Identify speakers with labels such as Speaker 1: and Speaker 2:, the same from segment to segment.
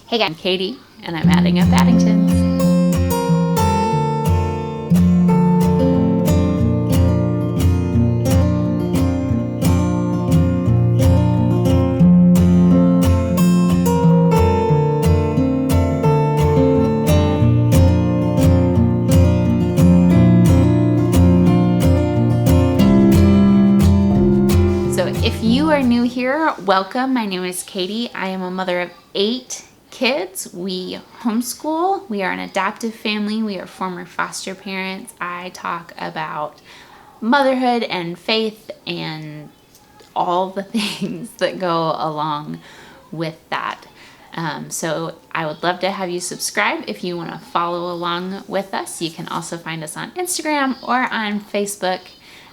Speaker 1: Hey guys, I'm Katie, and I'm adding up Addingtons. So if you are new here, welcome. My name is Katie. I am a mother of 8 kids. We homeschool. We are an adoptive family. We are former foster parents. I talk about motherhood and faith and all the things that go along with that. So I would love to have you subscribe if you want to follow along with us. You can also find us on Instagram or on Facebook.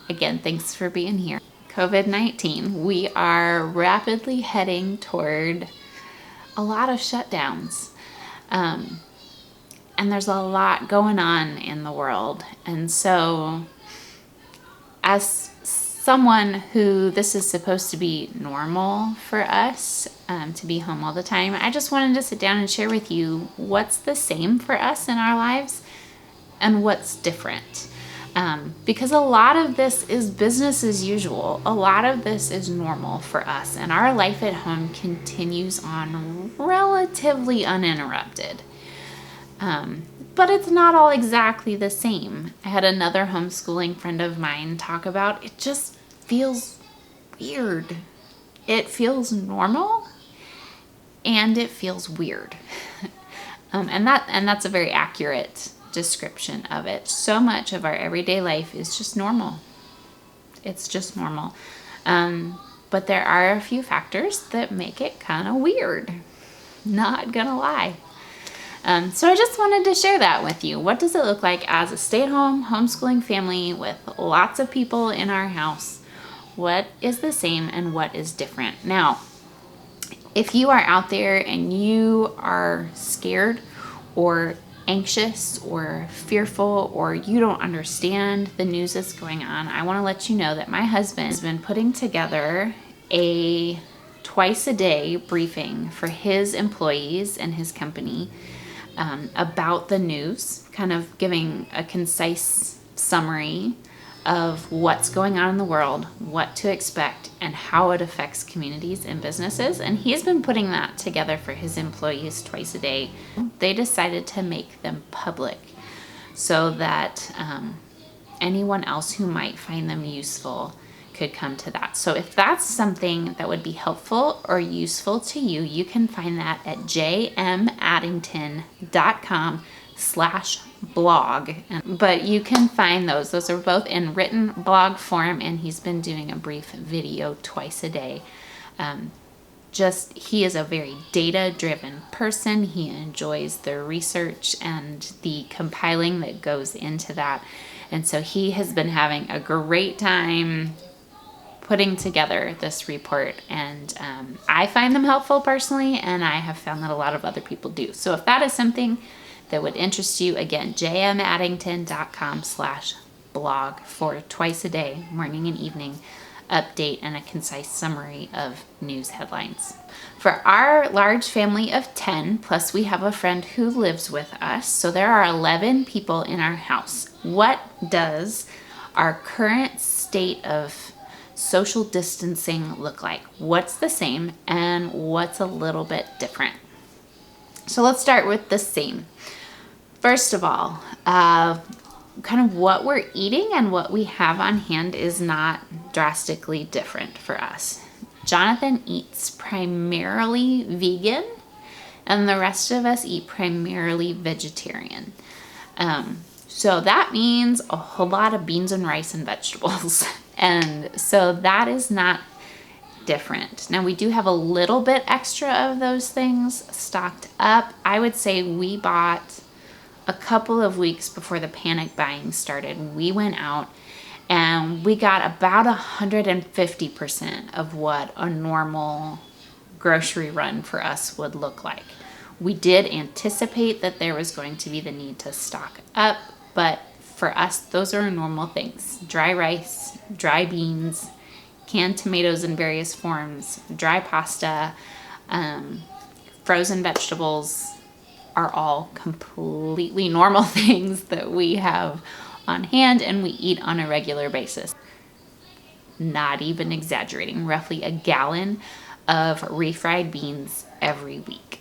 Speaker 1: Again, thanks for being here. COVID-19, we are rapidly heading toward a lot of shutdowns. And there's a lot going on in the world. And so as someone who this is supposed to be normal for us, to be home all the time, I just wanted to sit down and share with you what's the same for us in our lives and what's different. Because a lot of this is business as usual. A lot of this is normal for us, and our life at home continues on relatively uninterrupted. But it's not all exactly the same. I had another homeschooling friend of mine talk about it just feels weird. It feels normal and it feels weird. And that's a very accurate description of it. So much of our everyday life is just normal. It's just normal. But there are a few factors that make it kind of weird. Not gonna lie. So I just wanted to share that with you. What does it look like as a stay-at-home homeschooling family with lots of people in our house? What is the same and what is different? Now, if you are out there and you are scared or anxious or fearful, or you don't understand the news that's going on, I want to let you know that my husband has been putting together a twice a day briefing for his employees and his company about the news, kind of giving a concise summary of what's going on in the world, what to expect, and how it affects communities and businesses. And he's been putting that together for his employees twice a day. They decided to make them public so that anyone else who might find them useful could come to that. So if that's something that would be helpful or useful to you, you can find that at jmaddington.com/blog. But you can find those. Those are both in written blog form, and he's been doing a brief video twice a day. He is a very data-driven person. He enjoys the research and the compiling that goes into that. And so he has been having a great time putting together this report, and I find them helpful personally, and I have found that a lot of other people do. So if that is something that would interest you, again, jmaddington.com/blog for twice a day, morning and evening update and a concise summary of news headlines. For our large family of 10, plus we have a friend who lives with us, so there are 11 people in our house. What does our current state of social distancing look like? What's the same and what's a little bit different? So let's start with the same. First of all, kind of what we're eating and what we have on hand is not drastically different for us. Jonathan eats primarily vegan, and the rest of us eat primarily vegetarian. So that means a whole lot of beans and rice and vegetables. And so that is not different. Now we do have a little bit extra of those things stocked up. I would say we bought a couple of weeks before the panic buying started. We went out and we got about 150% of what a normal grocery run for us would look like. We did anticipate that there was going to be the need to stock up, but for us, those are normal things. Dry rice, dry beans, canned tomatoes in various forms, dry pasta, frozen vegetables are all completely normal things that we have on hand and we eat on a regular basis. Not even exaggerating, roughly a gallon of refried beans every week.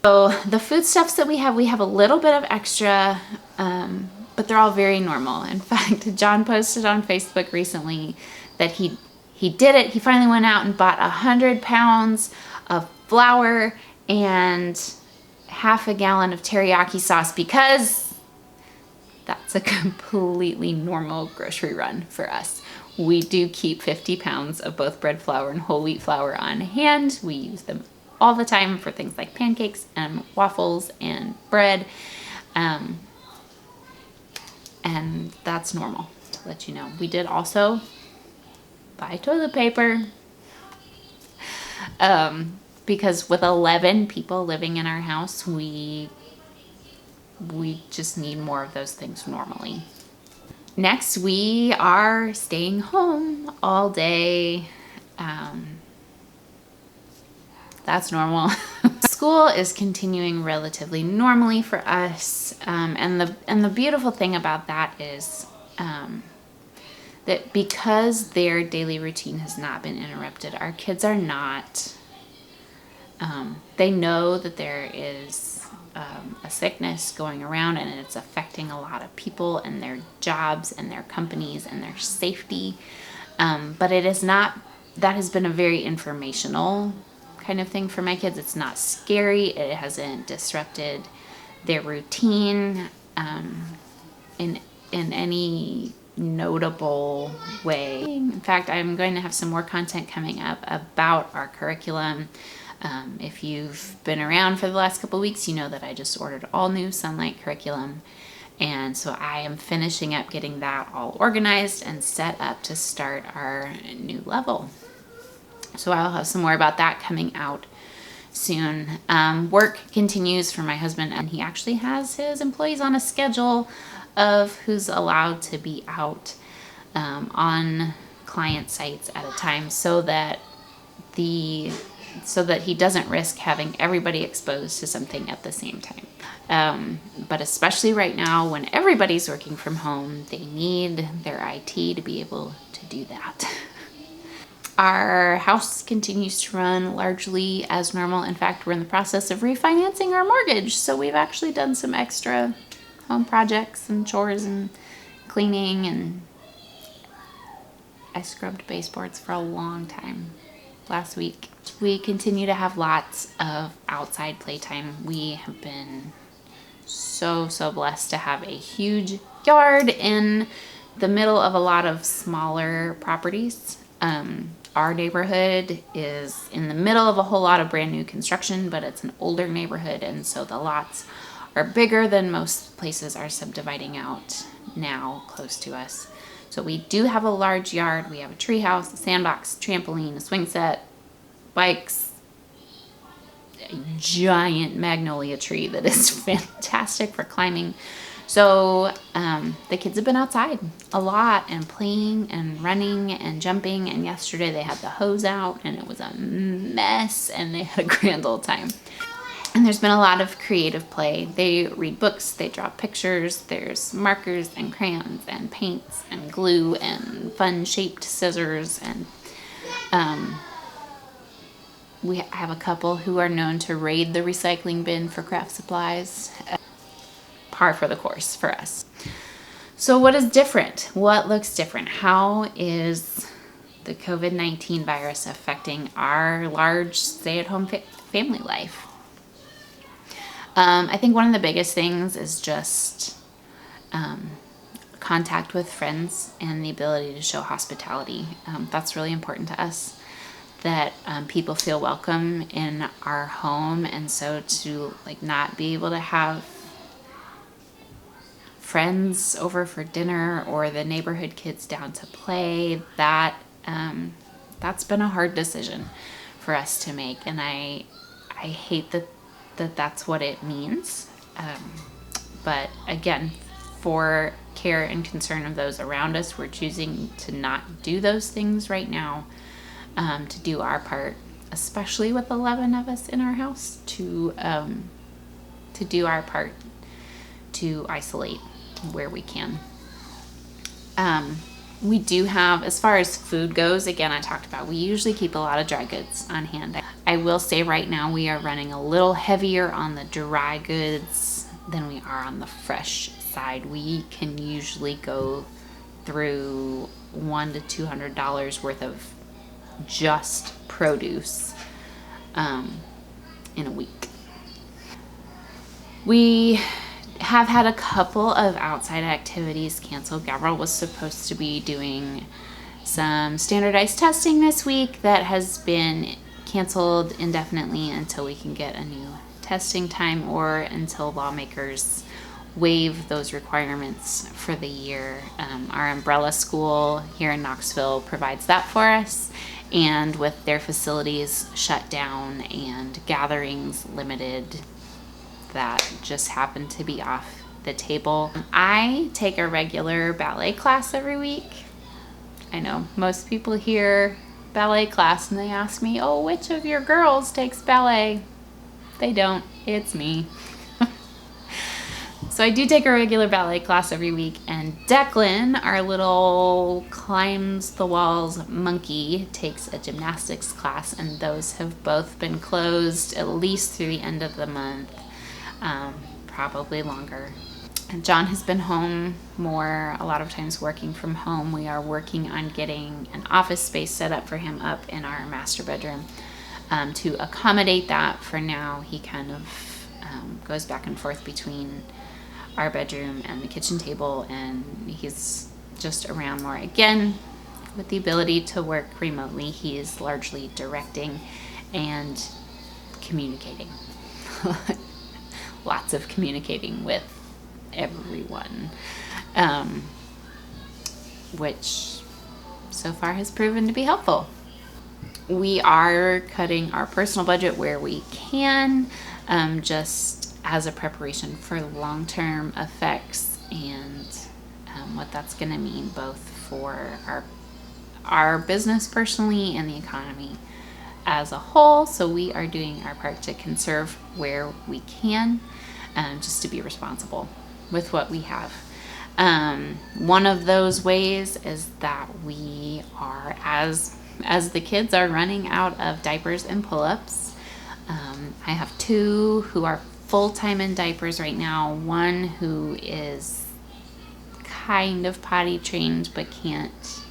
Speaker 1: So the foodstuffs that we have a little bit of extra, but they're all very normal. In fact, John posted on Facebook recently that he did it. He finally went out and bought 100 pounds of flour and half a gallon of teriyaki sauce because that's a completely normal grocery run for us. We do keep 50 pounds of both bread flour and whole wheat flour on hand. We use them all the time for things like pancakes and waffles and bread. And that's normal, to let you know. We did also buy toilet paper because with 11 people living in our house, we just need more of those things normally. Next, we are staying home all day. That's normal. School is continuing relatively normally for us, and the beautiful thing about that is that because their daily routine has not been interrupted, our kids are not. They know that there is a sickness going around and it's affecting a lot of people and their jobs and their companies and their safety, but it is not. That has been a very informational kind of thing for my kids. It's not scary. It hasn't disrupted their routine in any notable way. In fact, I'm going to have some more content coming up about our curriculum. If you've been around for the last couple of weeks, you know that I just ordered all new Sunlight curriculum. And so I am finishing up getting that all organized and set up to start our new level. So I'll have some more about that coming out soon. Work continues for my husband, and he actually has his employees on a schedule of who's allowed to be out on client sites at a time so that he doesn't risk having everybody exposed to something at the same time. But especially right now when everybody's working from home, they need their IT to be able to do that. Our house continues to run largely as normal. In fact, we're in the process of refinancing our mortgage. So we've actually done some extra home projects and chores and cleaning, and I scrubbed baseboards for a long time last week. We continue to have lots of outside playtime. We have been so blessed to have a huge yard in the middle of a lot of smaller properties. Our neighborhood is in the middle of a whole lot of brand new construction, but it's an older neighborhood, and so the lots are bigger than most places are subdividing out now close to us. So we do have a large yard. We have a tree house, a sandbox, trampoline, a swing set, bikes, a giant magnolia tree that is fantastic for climbing. So the kids have been outside a lot and playing and running and jumping, and yesterday they had the hose out and it was a mess and they had a grand old time. And there's been a lot of creative play. They read books, they draw pictures, there's markers and crayons and paints and glue and fun shaped scissors, and we have a couple who are known to raid the recycling bin for craft supplies. Par for the course for us. So what is different? What looks different? How is the COVID-19 virus affecting our large stay-at-home family life? I think one of the biggest things is just contact with friends and the ability to show hospitality. That's really important to us, that people feel welcome in our home, and so to not be able to have friends over for dinner or the neighborhood kids down to play, that's been a hard decision for us to make, and I hate that's what it means, but again, for care and concern of those around us, we're choosing to not do those things right now, to do our part especially with 11 of us in our house, to do our part to isolate where we can. We do have, as far as food goes, again, I talked about, we usually keep a lot of dry goods on hand. I will say right now we are running a little heavier on the dry goods than we are on the fresh side. We can usually go through $100 to $200 worth of just produce in a week. We have had a couple of outside activities canceled. Gavrel was supposed to be doing some standardized testing this week that has been canceled indefinitely until we can get a new testing time or until lawmakers waive those requirements for the year. Our umbrella school here in Knoxville provides that for us, and with their facilities shut down and gatherings limited, that just happened to be off the table. I take a regular ballet class every week. I know most people hear ballet class and they ask me, oh, which of your girls takes ballet? They don't, it's me. So I do take a regular ballet class every week, and Declan, our little climbs the walls monkey, takes a gymnastics class, and those have both been closed at least through the end of the month. Probably longer. And John has been home more, a lot of times working from home. We are working on getting an office space set up for him up in our master bedroom to accommodate that. For now, he kind of goes back and forth between our bedroom and the kitchen table, and he's just around more. Again, with the ability to work remotely, he is largely directing and communicating. Lots of communicating with everyone, which so far has proven to be helpful. We are cutting our personal budget where we can, just as a preparation for long-term effects and what that's going to mean both for our business personally and the economy as a whole. So we are doing our part to conserve where we can, just to be responsible with what we have. One of those ways is that we are, as the kids are running out of diapers and pull-ups. I have two who are full-time in diapers right now, one who is kind of potty trained but can't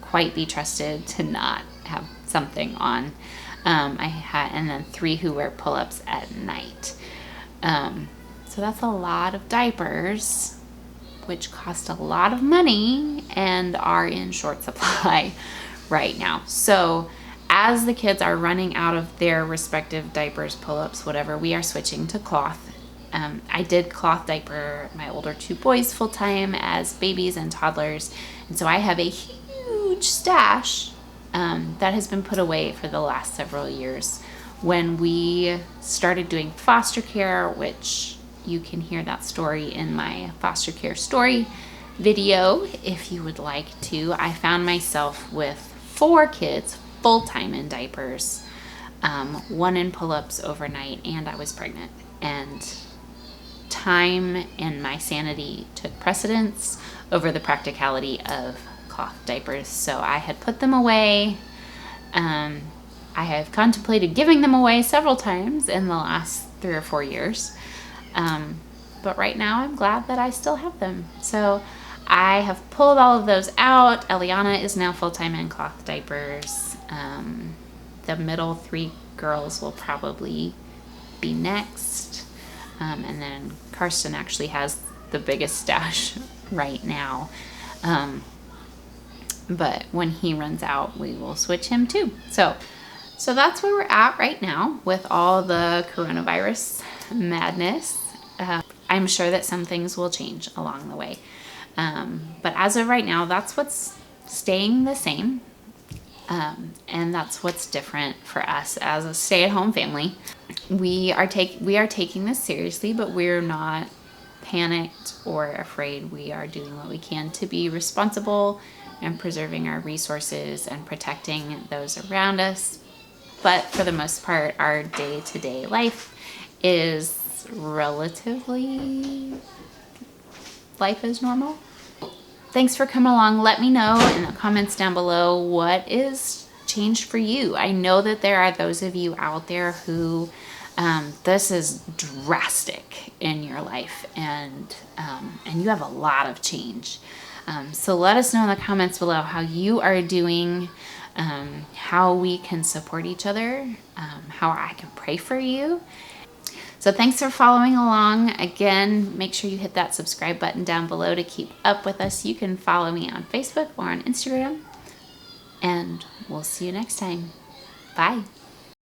Speaker 1: quite be trusted to not have something on. And then 3 who wear pull-ups at night. So that's a lot of diapers, which cost a lot of money and are in short supply right now. So as the kids are running out of their respective diapers, pull-ups, whatever, we are switching to cloth. I did cloth diaper my older 2 boys full-time as babies and toddlers, and so I have a huge stash that has been put away for the last several years. When we started doing foster care, which you can hear that story in my foster care story video if you would like to, I found myself with 4 kids full-time in diapers, 1 in pull-ups overnight, and I was pregnant. And time and my sanity took precedence over the practicality of cloth diapers. So I had put them away. I have contemplated giving them away several times in the last 3 or 4 years. But right now I'm glad that I still have them. So I have pulled all of those out. Elyonah is now full-time in cloth diapers. The middle 3 girls will probably be next. And then Carsten actually has the biggest stash right now. But when he runs out, we will switch him too. So that's where we're at right now with all the coronavirus madness. I'm sure that some things will change along the way. But as of right now, that's what's staying the same. And that's what's different for us as a stay-at-home family. We are taking this seriously, but we're not panicked or afraid. We are doing what we can to be responsible and preserving our resources and protecting those around us. but for the most part, our day-to-day life is relatively life as normal. Thanks for coming along. Let me know in the comments down below what is changed for you. I know that there are those of you out there who this is drastic in your life, and you have a lot of change. So let us know in the comments below how you are doing, how we can support each other, how I can pray for you. So thanks for following along. Again, make sure you hit that subscribe button down below to keep up with us. You can follow me on Facebook or on Instagram, and we'll see you next time. Bye.